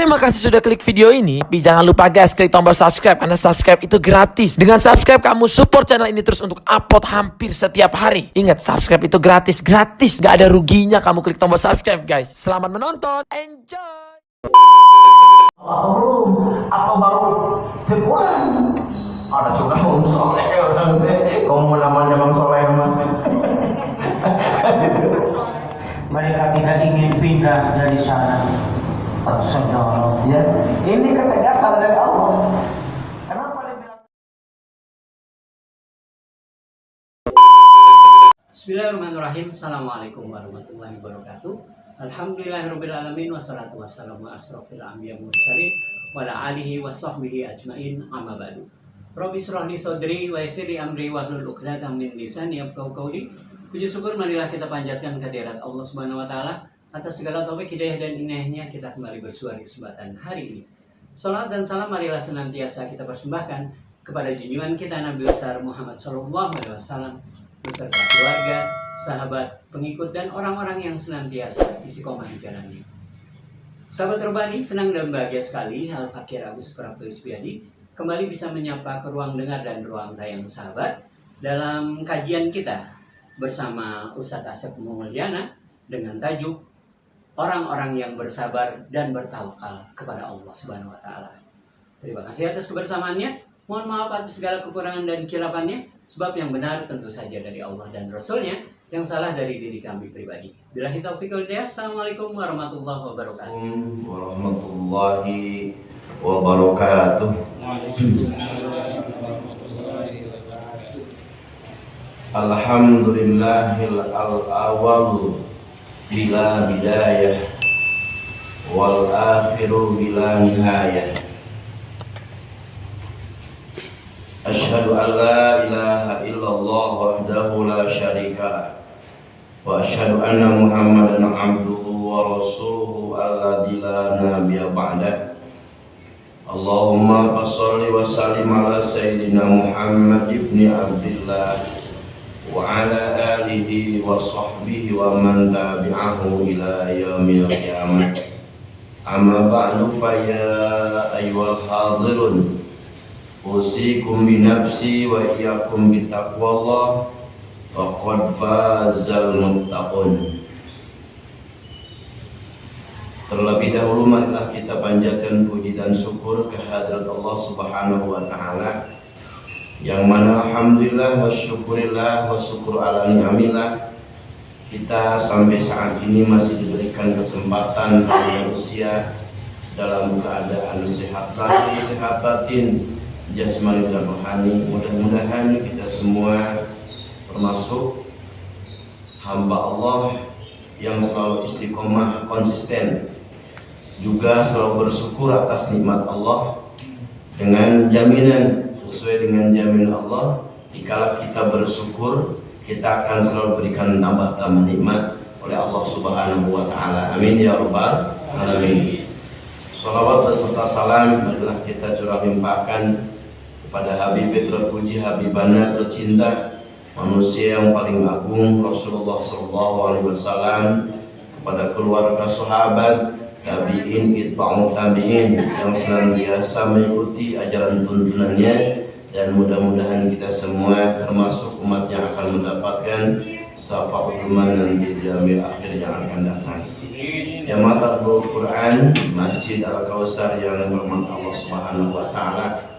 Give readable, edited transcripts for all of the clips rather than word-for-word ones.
Terima kasih sudah klik video ini. Tapi jangan lupa guys, klik tombol subscribe karena subscribe itu gratis. Dengan subscribe kamu support channel ini terus untuk upload hampir setiap hari. Ingat, subscribe itu gratis. Gak ada ruginya kamu klik tombol subscribe guys. Selamat menonton. Enjoy. Atau belum, atau baru jemuran. Ada juga Om Soleh, kamu namanya Bang Soleh. Mereka tidak ingin pindah dari sana. Saudara, Ya, ini ketegasan dari Allah. Kenapa dia bilang? Bismillahirrahmanirrahim. Assalamualaikum warahmatullahi wabarakatuh. Alhamdulillahirrabbilalamin. Wassalatu wassalamu asrofil anbiya mursalin wa ala alihi wa sahbihi ajmain, amma ba'du. Rabbi shrah li sadri wa yassir li amri wahlul 'uqdatam min lisani yafqahu qawli. Puji syukur marilah kita panjatkan kehadirat Allah Subhanahu wa taala atas segala taufik hidayah dan inayahnya kita kembali bersua di kesempatan hari ini. Salam dan salam marilah senantiasa kita persembahkan kepada junjungan kita Nabi besar Muhammad sallallahu alaihi wasallam beserta keluarga, sahabat, pengikut dan orang-orang yang senantiasa istiqomah di jalannya. Sahabat Robani, senang dan bahagia sekali Al-Fakir Agus Prapto Isbiadi kembali bisa menyapa ke ruang dengar dan ruang tayang sahabat dalam kajian kita bersama Ustadz Asep Mulyana dengan tajuk orang-orang yang bersabar dan bertawakal kepada Allah Subhanahu wa taala. Terima kasih atas kebersamaannya. Mohon maaf atas segala kekurangan dan khilafannya, sebab yang benar tentu saja dari Allah dan Rasul-Nya, yang salah dari diri kami pribadi. Billahi taufiq wal hidayah. Assalamualaikum warahmatullahi wabarakatuh. Warahmatullahi wabarakatuh. Alhamdulillahil awalu bila bidayah wal akhiru bila nihayah. Asyhadu an la ilaha illallah wahdahu la syarikalah wa asyhadu anna Muhammadan abduhu wa rasuluhu alladzi la nabiyya ba'dah. Allahumma shalli wa sallim ala sayyidina Muhammad ibni Abdillah wa ala alihi wa sahbihi wa man tabi'ahu ila yaumil qiyamah. Amma ba'du, fa ya ayyuhal hadirun, usikum bi nafsi wa iyyakum bi taqwallah, faqad fazal muttaqun. Terlebih dahulu marilah kita panjatkan puji dan syukur kehadirat Allah Subhanahu wa taala, yang mana alhamdulillah wa syukurillah wa syukur ala ni'amillah kita sampai saat ini masih diberikan kesempatan dan usia dalam keadaan sehat lahir, sehat batin, jasmani dan rohani. Mudah-mudahan kita semua termasuk hamba Allah yang selalu istiqomah, konsisten, juga selalu bersyukur atas nikmat Allah dengan jaminan, sesuai dengan jaminan Allah, dikala kita bersyukur kita akan selalu berikan tambah-tambah nikmat oleh Allah Subhanahu wa taala. Amin ya rabbal alamin. Shalawat beserta salam marilah kita curah limpahkan kepada Habib terpuji, Habibana tercinta, manusia yang paling agung, Rasulullah sallallahu alaihi wasallam, kepada keluarga sahabat, tabi'in, itba'u tabi'in yang senantiasa mengikuti ajaran tuntunannya, dan mudah-mudahan kita semua termasuk umat yang akan mendapatkan syafaat nanti di yaumil akhir yang akan datang. Jamaah Al-Quran Masjid Al-Kausar yang dirahmati Allah Subhanahu wa taala,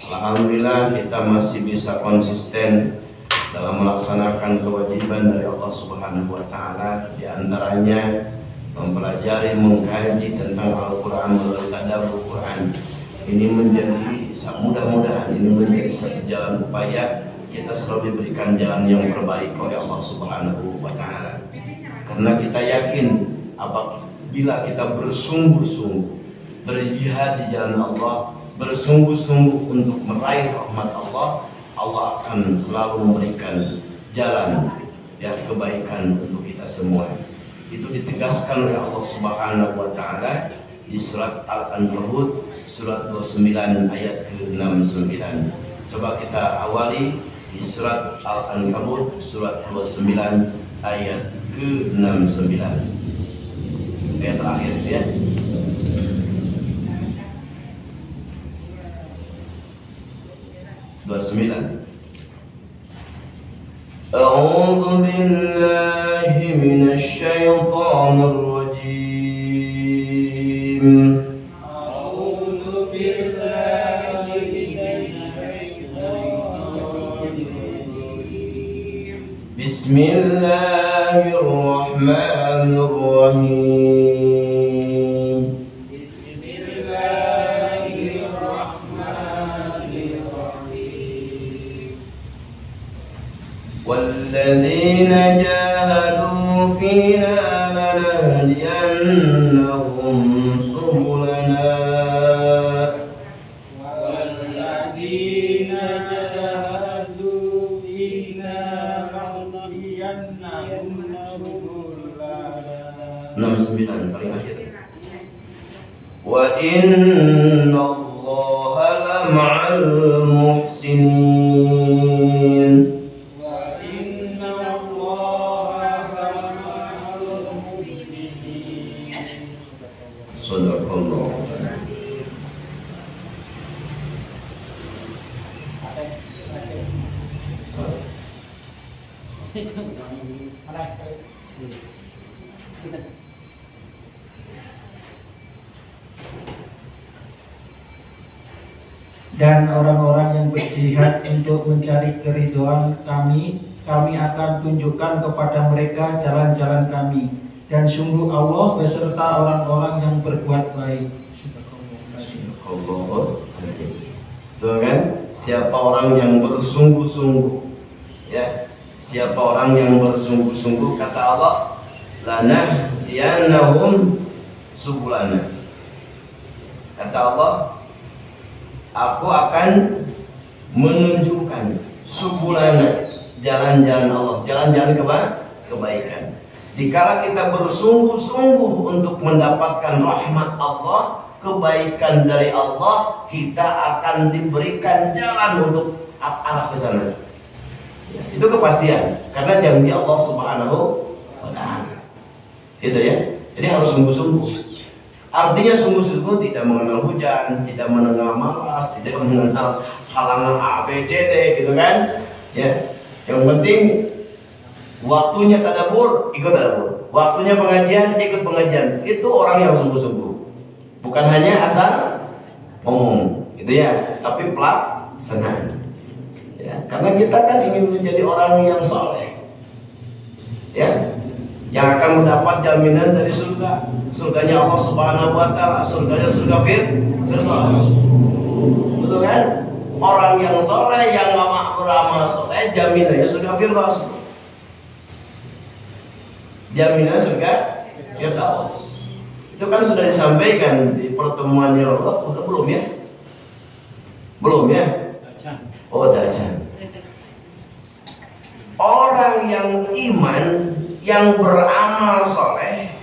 alhamdulillah kita masih bisa konsisten dalam melaksanakan kewajiban dari Allah Subhanahu wa taala, di antaranya mempelajari, mengkaji tentang Al-Quran melalui tadabbur Quran. Ini menjadi, mudah-mudahan ini menjadi satu jalan upaya kita selalu diberikan jalan yang terbaik oleh Allah Subhanahu wa taala. Karena kita yakin apabila kita bersungguh-sungguh berjihad di jalan Allah, bersungguh-sungguh untuk meraih rahmat Allah, Allah akan selalu memberikan jalan yang kebaikan untuk kita semua. Itu ditegaskan oleh Allah Subhanahu wa taala di surat Al-Ankabut surat 29 ayat ke-69. Coba kita awali di surat Al-Ankabut surat 29 ayat ke-69. Ayat terakhir ya. 29. A'udzu billahi minasy syaithanir rajim. A'udzu billahi minasy syaitonir rajim. Bismillahirrahmanirrahim. والذين جاهدوا فينا لنهدينهم سبلنا والذين جاهدوا فينا لنهدينهم سبلنا 69 paling akhir wa innallaha lama'al muhsinin. Dan orang-orang yang berjihad untuk mencari keridhaan kami akan tunjukkan kepada mereka jalan-jalan kami. Dan sungguh Allah beserta orang-orang yang berbuat baik. Tuh kan? Siapa orang yang bersungguh-sungguh, ya. Siapa orang yang bersungguh-sungguh, kata Allah, lanahdiyannahum subulana. Kata Allah, aku akan menunjukkan subulana, jalan-jalan Allah, jalan-jalan kebaikan. Dikala kita bersungguh-sungguh untuk mendapatkan rahmat Allah, kebaikan dari Allah, kita akan diberikan jalan untuk arah ke sana. Ya, itu kepastian, karena janji Allah Subhanahu wa Ta'ala. Gitu ya. Jadi harus sungguh-sungguh. Artinya sungguh-sungguh tidak mengenal hujan, tidak mengenal malas, tidak mengenal halangan A, B, C, D, gitu kan? Ya. Yang penting waktunya tadabbur, ikut tadabbur. Waktunya pengajian, ikut pengajian. Itu orang yang sungguh-sungguh. Bukan hanya asal ngomong, gitu ya, tapi pelaksanaan. Ya, karena kita kan ingin menjadi orang yang soleh, ya, yang akan mendapat jaminan dari surga. Surganya Allah Subhanahu wa Ta'ala, surganya surga Firdaus. Betul kan? Orang yang soleh, yang beramal soleh, jaminannya surga Firdaus. Jaminan surga Firdaus. Itu kan sudah disampaikan di pertemuan yang lalu. Udah belum ya? Belum ya? Oh, dajan. Orang yang iman, yang beramal soleh,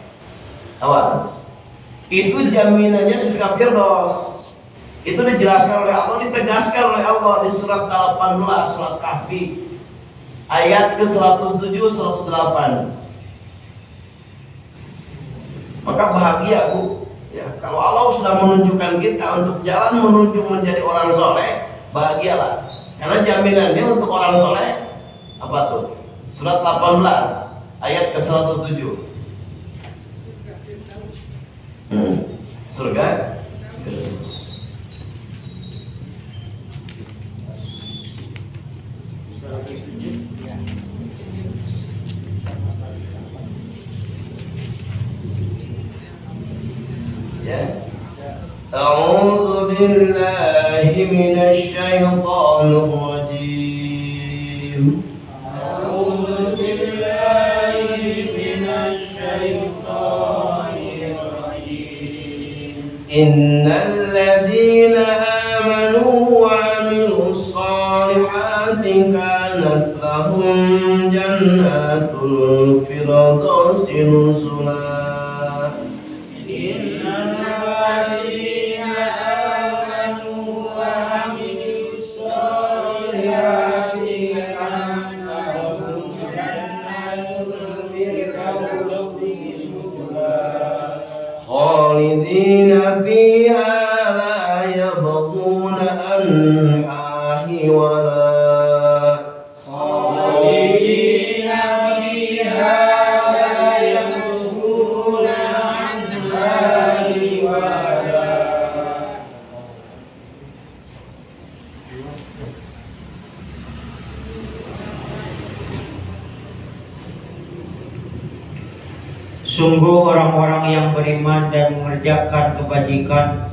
awas, itu jaminannya surga Firdaus. Itu dijelaskan oleh Allah, ditegaskan oleh Allah di surat 18, surat Kahfi, ayat ke-107, 108. Maka bahagia, Bu, ya, kalau Allah sudah menunjukkan kita untuk jalan menuju menjadi orang soleh, bahagialah. Karena jaminannya untuk orang soleh apa tuh? Surat 18 ayat ke-107. Surga Firdaus. Ya. A'udzu billahi minasy syaithanir rajim. A'udzu billahi minasy syaithanir rajim. Innal ladzina amanu wa 'amilus shalihati kanat lahum jannatul firdausi nuzula. خالدين فيها لا يبغون عنها حولا Sungguh orang-orang yang beriman dan mengerjakan kebajikan,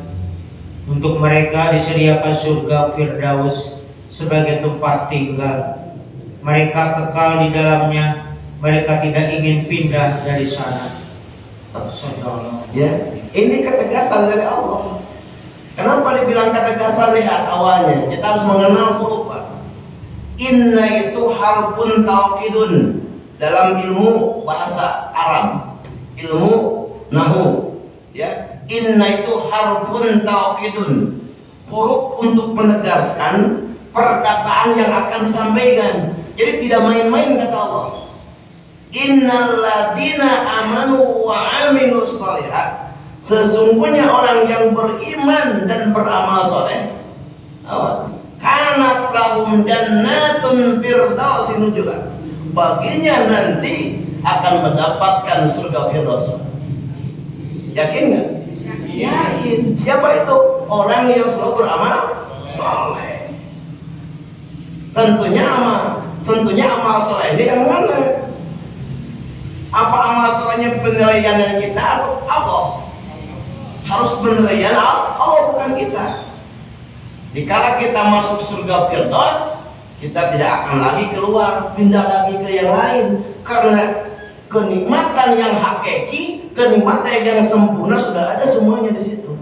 untuk mereka disediakan surga Firdaus sebagai tempat tinggal. Mereka kekal di dalamnya, mereka tidak ingin pindah dari sana. Ya, ini ketegasan dari Allah. Kenapa dibilang ketegasan? Lihat awalnya, kita harus mengenal huruf. Inna itu harfun taukidun dalam ilmu bahasa Arab, ilmu nahu. Ya, inna itu harfun taukidun, huruf untuk menegaskan perkataan yang akan disampaikan. Jadi tidak main-main kata Allah. Innal ladina amanu wa amilus shalihat, sesungguhnya orang yang beriman dan beramal soleh, awas, kanat lahum jannatun firdausin nuzula, baginya nanti akan mendapatkan surga Firdaus. Yakin nggak? Yakin. Siapa itu? Orang yang selalu beramal soleh. Tentunya amal soleh ini yang mana? Apa amal solehnya penilaian kita atau Allah? Harus penilaian Allah, bukan kita. Dikala kita masuk surga Firdaus, kita tidak akan lagi keluar, pindah lagi ke yang lain, karena kenikmatan yang hakiki, kenikmatan yang sempurna sudah ada semuanya di situ.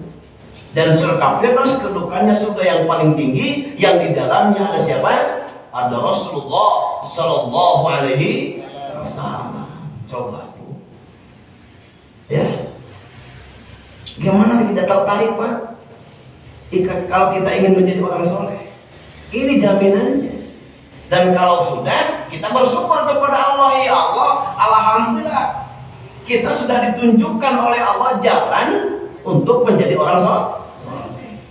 Dan surga Firdaus kedudukannya surga yang paling tinggi, yang di dalamnya ada siapa? Ada Rasulullah Sallallahu Alaihi Wasallam. Coba, ya, gimana tidak tertarik, Pak? Kalau kita ingin menjadi orang soleh, ini jaminannya. Dan kalau sudah, kita bersyukur kepada Allah. Ya Allah, alhamdulillah, kita sudah ditunjukkan oleh Allah jalan untuk menjadi orang soleh.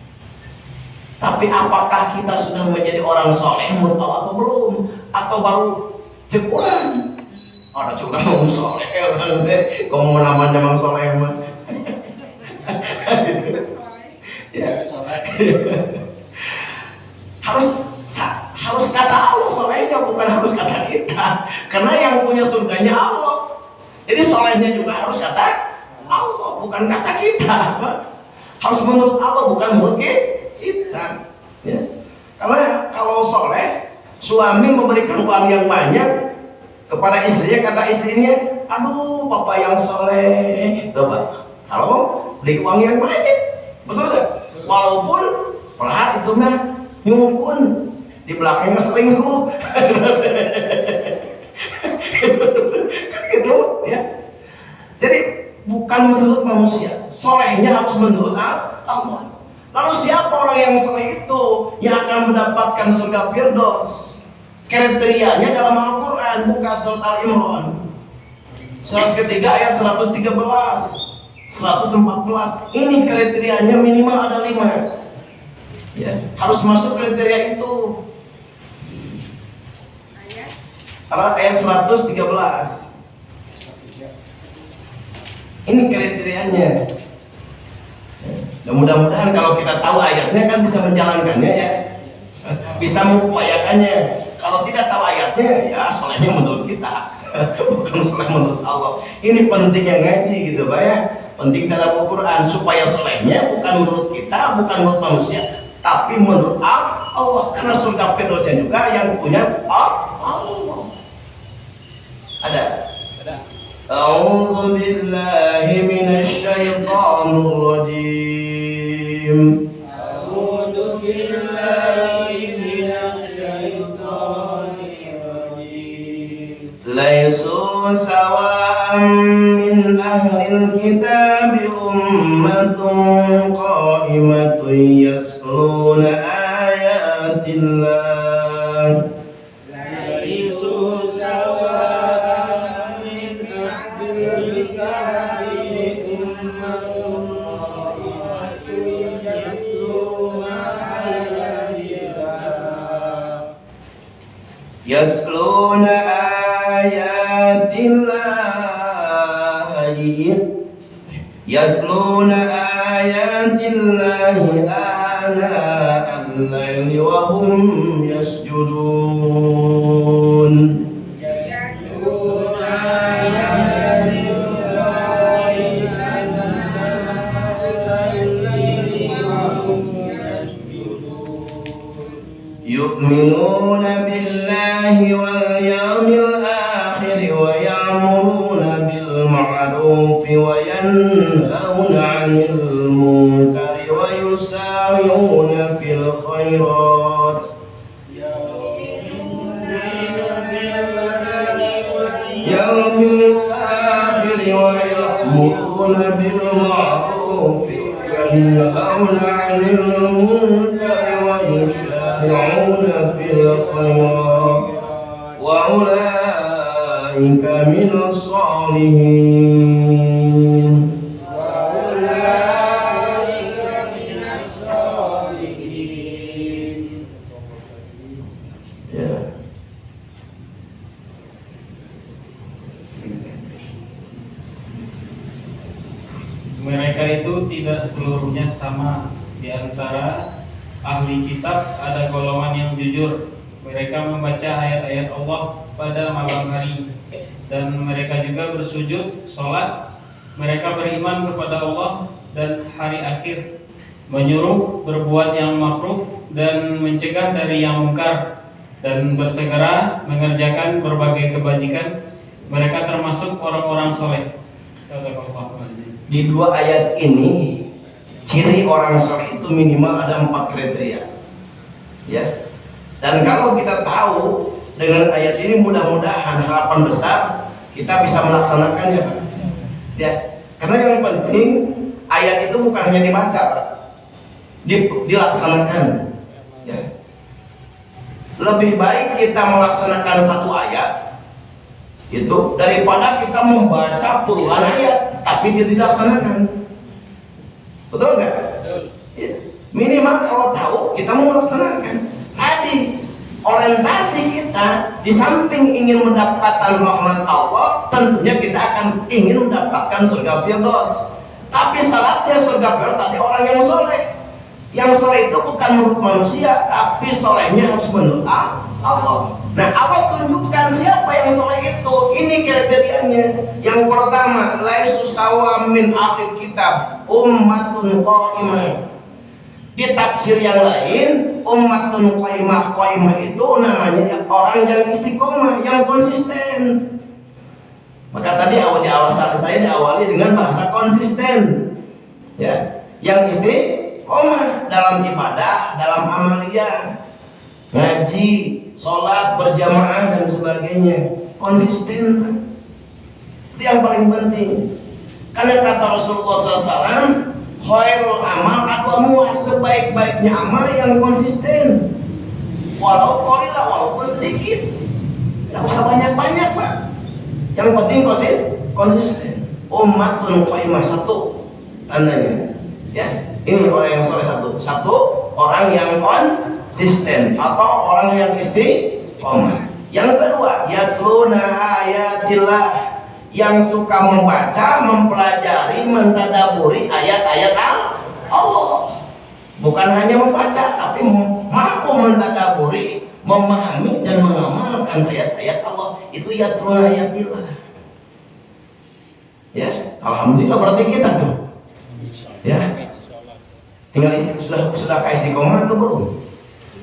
Tapi apakah kita sudah menjadi orang soleh menurut Allah atau belum? Atau baru jebolan? Ada juga mau soleh, orang deh, ngomong namanya mang soleh mah. Ya, harus kata Allah solehnya, bukan harus kata kita, karena yang punya surganya Allah. Jadi solehnya juga harus kata Allah, bukan kata kita. Harus menurut Allah, bukan menurut kita. Ya. Karena kalau soleh, suami memberikan uang yang banyak kepada istrinya, kata istrinya, aduh papa yang soleh. Coba, kalau beri uang yang banyak, betul tidak? Walaupun pelat itu mah nyungkun, di belakangnya selingkuh. Kan gitu ya. Jadi bukan menurut manusia, solehnya harus menurut Allah. Lalu siapa orang yang soleh itu yang akan mendapatkan surga Firdaus? Kriterianya dalam Al-Quran, buka surat Al-Imran, surat ketiga ayat 113, 114. Ini kriterianya minimal ada 5. Ya, harus masuk kriteria itu. Ayat 113. Ini kriterianya. Dan mudah-mudahan kalau kita tahu ayatnya kan bisa menjalankannya ya, bisa mengupayakannya. Kalau tidak tahu ayatnya, ya solehnya menurut kita, bukan soleh menurut Allah. Ini penting yang ngaji gitu Pak ya. Penting dalam Al-Quran supaya solehnya bukan menurut kita, bukan menurut manusia, tapi menurut Allah. Karena surga Firdausnya juga yang punya Allah. Ada. A'udzu billahi minasy syaithanir rajim. A'udzu billahi minasy syaithanir rajim. Laisu sawa'an min ahlil kitabi ummatun qa'imatun yasluna ayatillah. Laisu sawa'an min ahlil kitabi ummatun qa'imatun yasluna ayatillah. Yasluna yasluna ayatillahi ana al-laili wa hum yasjudun. Yasluna ayatillahi يؤمنون بالله واليوم الآخر ويأمرون بالمعروف وينهون عن المنكر ويسارعون في الخيرات يوم الآخر ويأمرون بالمعروف وينهون عن المنكر ويسارعون في الخيرات وأولئك من الصالحين. Mereka itu tidak seluruhnya sama. Di antara ahli kitab ada golongan yang jujur. Mereka membaca ayat-ayat Allah pada malam hari, dan mereka juga bersujud, sholat. Mereka beriman kepada Allah dan hari akhir, menyuruh berbuat yang makruf dan mencegah dari yang mungkar, dan bersegera mengerjakan berbagai kebajikan. Mereka termasuk orang-orang soleh. Di dua ayat ini, ciri orang soleh itu minimal ada 4 kriteria, ya. Dan kalau kita tahu dengan ayat ini, mudah-mudahan harapan besar kita bisa melaksanakannya, Pak. Ya, karena yang penting ayat itu bukan hanya dibaca, Pak, dilaksanakan. Ya. Lebih baik kita melaksanakan satu ayat itu daripada kita membaca puluhan ayat tapi tidak dilaksanakan. Betul nggak? Ya. Minimal kalau tahu kita mau melaksanakan. Tadi orientasi kita di samping ingin mendapatkan rahmat Allah, tentunya kita akan ingin mendapatkan surga Firdaus. Tapi syaratnya surga Firdaus tadi orang yang soleh. Yang soleh itu bukan menurut manusia, tapi solehnya harus menurut Allah. Nah, Allah tunjukkan siapa yang soleh itu. Ini kriterianya. Yang pertama, laisu sawa min akhir kitab ummatun qaimah. Di tafsir yang lain, ummatun qaimah, qaimah itu namanya orang yang istiqomah, yang konsisten. Maka tadi di awal saya diawali dengan bahasa konsisten, ya, yang istiqomah dalam ibadah, dalam amaliyah, ngaji, sholat berjamaah dan sebagainya, konsisten, Pak. Itu yang paling penting. Karena kata Rasulullah SAW, khairul amal adalah sebaik-baiknya amal yang konsisten. Walau qalilah, walaupun sedikit, tidak usah banyak-banyak, Pak. Yang penting konsisten. Ummatun qaimah, satu tandanya, ya. Ini orang yang soleh satu orang yang konsisten atau orang yang istiqomah. Yang kedua, yasluna ayatillah, yang suka membaca, mempelajari, mentadaburi ayat-ayat Allah. Bukan hanya membaca, tapi mampu mentadaburi, memahami dan mengamalkan ayat-ayat Allah. Itu yasluna ayatillah. Ya, alhamdulillah berarti kita tuh. Ya. Tinggal sudah istiqomah atau belum?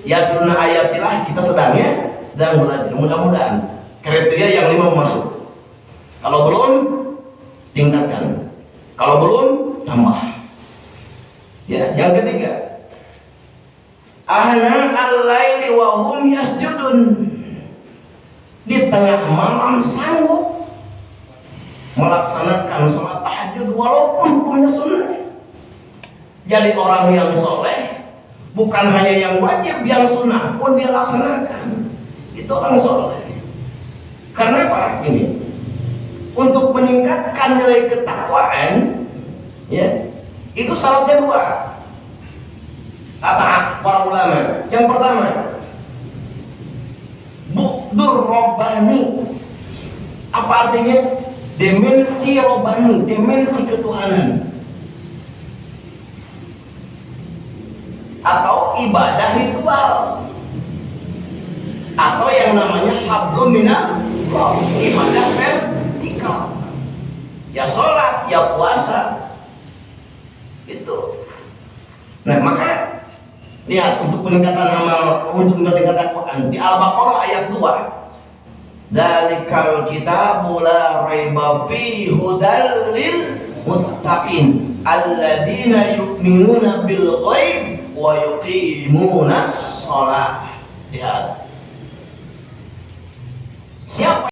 Yasluna ayatillah, kita sedang belajar. Mudah-mudahan kriteria yang 5 masuk. Kalau belum, tingkatkan. Kalau belum, tambah. Ya, yang ketiga, ahna al-laili wa hum yasjudun. Di tengah malam sanggup melaksanakan sholat tahajud walaupun hukumnya sunnah. Jadi orang yang soleh bukan hanya yang wajib, yang sunnah pun dia laksanakan. Itu orang soleh. Karena apa? Ini untuk meningkatkan nilai ketakwaan, ya, itu syaratnya 2. Kata para ulama. Yang pertama, bu'dur robbani. Apa artinya? Dimensi robbani, dimensi ketuhanan, atau ibadah ritual, atau yang namanya hablum minallah, ibadah vertikal, ya sholat, ya puasa. Itu Nah, maka lihat untuk peningkatan amal, untuk meningkatkan Quran di Al-Baqarah ayat 2. Dzalikal kitabu la raiba fihi hudal lil muttaqin alladzina yu'minuna bil ghaib wa yuqimunas shalah. Lihat. Siapa